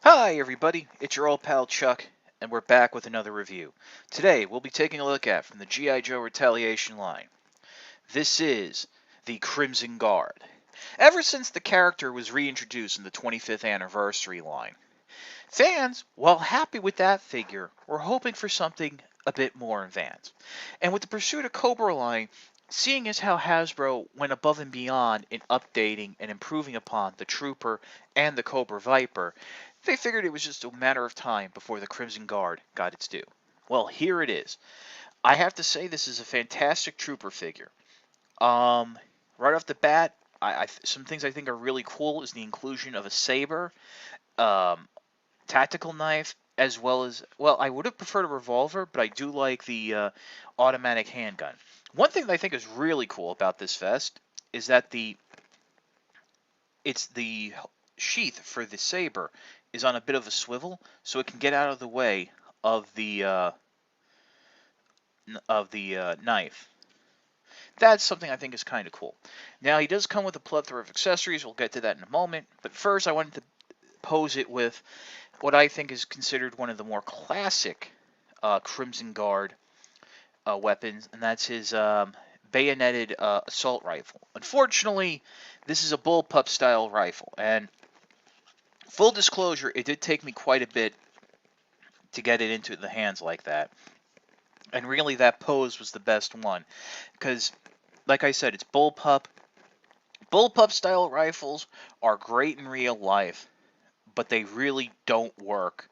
Hi everybody, it's your old pal Chuck, and we're back with another review. Today we'll be taking a look at from the G.I. Joe Retaliation line. This is the Crimson Guard. Ever since the character was reintroduced in the 25th anniversary line, fans, while happy with that figure, were hoping for something a bit more advanced. And with the Pursuit of Cobra line, seeing as how Hasbro went above and beyond in updating and improving upon the Trooper and the Cobra Viper, they figured it was just a matter of time before the Crimson Guard got its due. Well, here it is. I have to say this is a fantastic Trooper figure. Right off the bat, some things I think are really cool is the inclusion of a saber, um, tactical knife, as well as, well, I would have preferred a revolver, but I do like the automatic handgun. One thing that I think is really cool about this vest is that the sheath for the saber is on a bit of a swivel, so it can get out of the way of the knife. That's something I think is kind of cool. Now, he does come with a plethora of accessories. We'll get to that in a moment. But first, I wanted to pose it with what I think is considered one of the more classic Crimson Guard weapons, and that's his bayoneted assault rifle. Unfortunately, this is a bullpup style rifle, and full disclosure, it did take me quite a bit to get it into the hands like that. And really, that pose was the best one, because, like I said, it's bullpup. Bullpup style rifles are great in real life, but they really don't work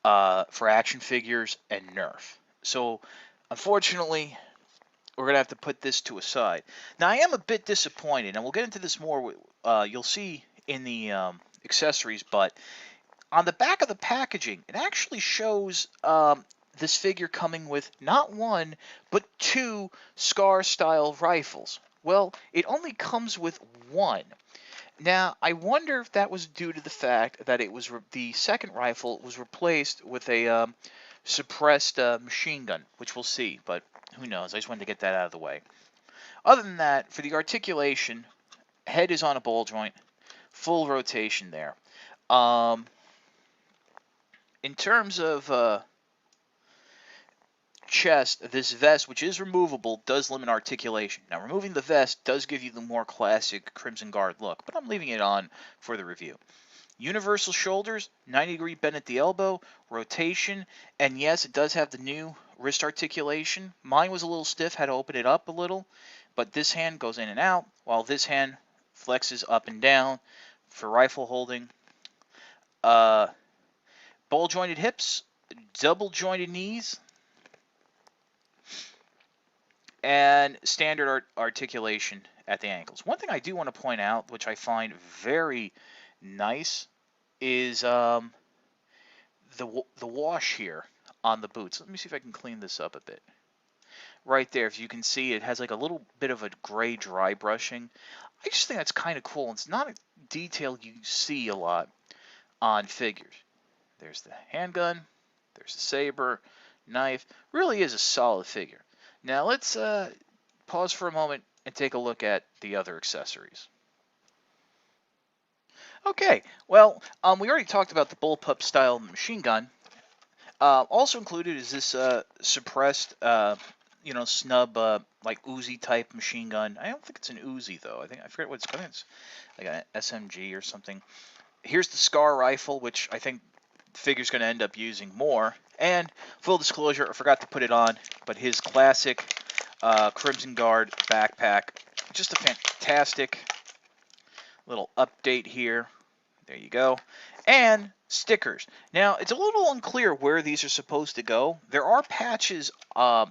for action figures and Nerf. So, unfortunately, we're going to have to put this to a side. Now, I am a bit disappointed, and we'll get into this more. You'll see in the accessories, but on the back of the packaging, it actually shows this figure coming with not one, but two Scar-style rifles. Well, it only comes with one. Now, I wonder if that was due to the fact that it was the second rifle was replaced with a suppressed machine gun, which we'll see, but who knows? I just wanted to get that out of the way. Other than that, for the articulation, head is on a ball joint, full rotation there. Um, in terms of chest, this vest, which is removable, does limit articulation. Now, removing the vest does give you the more classic Crimson Guard look, but I'm leaving it on for the review. Universal shoulders, 90-degree bend at the elbow, rotation, and yes, it does have the new wrist articulation. Mine was a little stiff, had to open it up a little, but this hand goes in and out, while this hand flexes up and down for rifle holding. Ball-jointed hips, double-jointed knees, and standard articulation at the ankles. One thing I do want to point out, which I find very nice, is the wash here on the boots. Let me see if I can clean this up a bit. Right there, if you can see, it has like a little bit of a gray dry brushing. I just think that's kind of cool. It's not a detail you see a lot on figures. There's the handgun, there's the saber, knife. Really is a solid figure. Now let's pause for a moment and take a look at the other accessories. Okay, well, we already talked about the bullpup style machine gun. Also included is this suppressed, snub, like Uzi type machine gun. I don't think it's an Uzi though. I forget what it's. I think it's like an SMG or something. Here's the Scar rifle, which I think the figure's going to end up using more. And full disclosure, I forgot to put it on, but his classic Crimson Guard backpack, just a fantastic little update here. There you go. And stickers. Now, it's a little unclear where these are supposed to go. There are patches,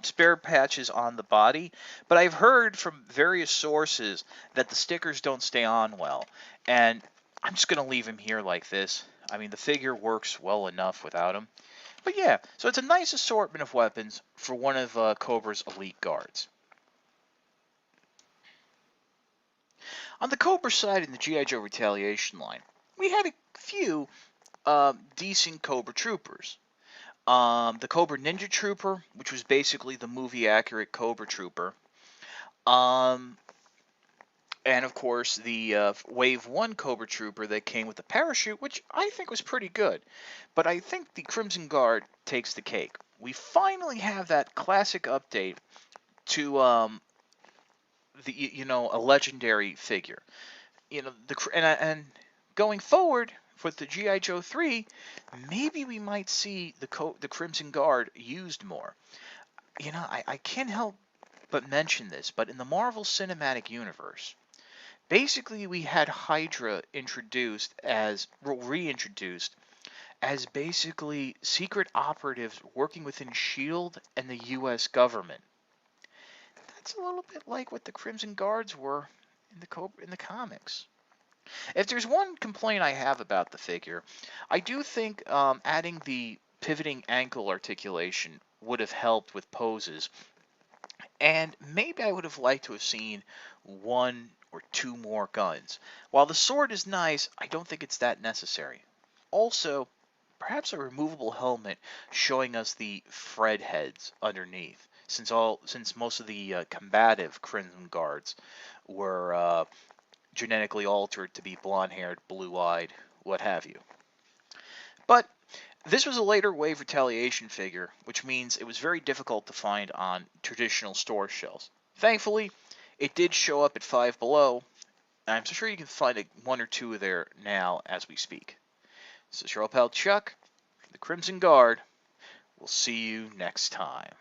spare patches on the body, but I've heard from various sources that the stickers don't stay on well. And I'm just going to leave them here like this. I mean, the figure works well enough without them. But yeah, so it's a nice assortment of weapons for one of Cobra's elite guards. On the Cobra side in the G.I. Joe Retaliation line, we had a few decent Cobra Troopers. The Cobra Ninja Trooper, which was basically the movie-accurate Cobra Trooper. Um, And of course, the Wave 1 Cobra Trooper that came with the parachute, which I think was pretty good. But I think the Crimson Guard takes the cake. We finally have that classic update to a legendary figure. And going forward with the GI Joe 3, maybe we might see the Crimson Guard used more. I can't help but mention this, but in the Marvel Cinematic Universe, basically we had Hydra reintroduced as basically secret operatives working within SHIELD and the US government. That's a little bit like what the Crimson Guards were in the comics. If there's one complaint I have about the figure, I do think adding the pivoting ankle articulation would have helped with poses, and maybe I would have liked to have seen one or two more guns. While the sword is nice, I don't think it's that necessary. Also, perhaps a removable helmet showing us the Fred heads underneath, since most of the combative Crimson Guards were genetically altered to be blonde-haired, blue-eyed, what have you. But this was a later wave Retaliation figure, which means it was very difficult to find on traditional store shelves. Thankfully, it did show up at Five Below, and I'm sure you can find one or two there now as we speak. This is your old pal Chuck, the Crimson Guard. We'll see you next time.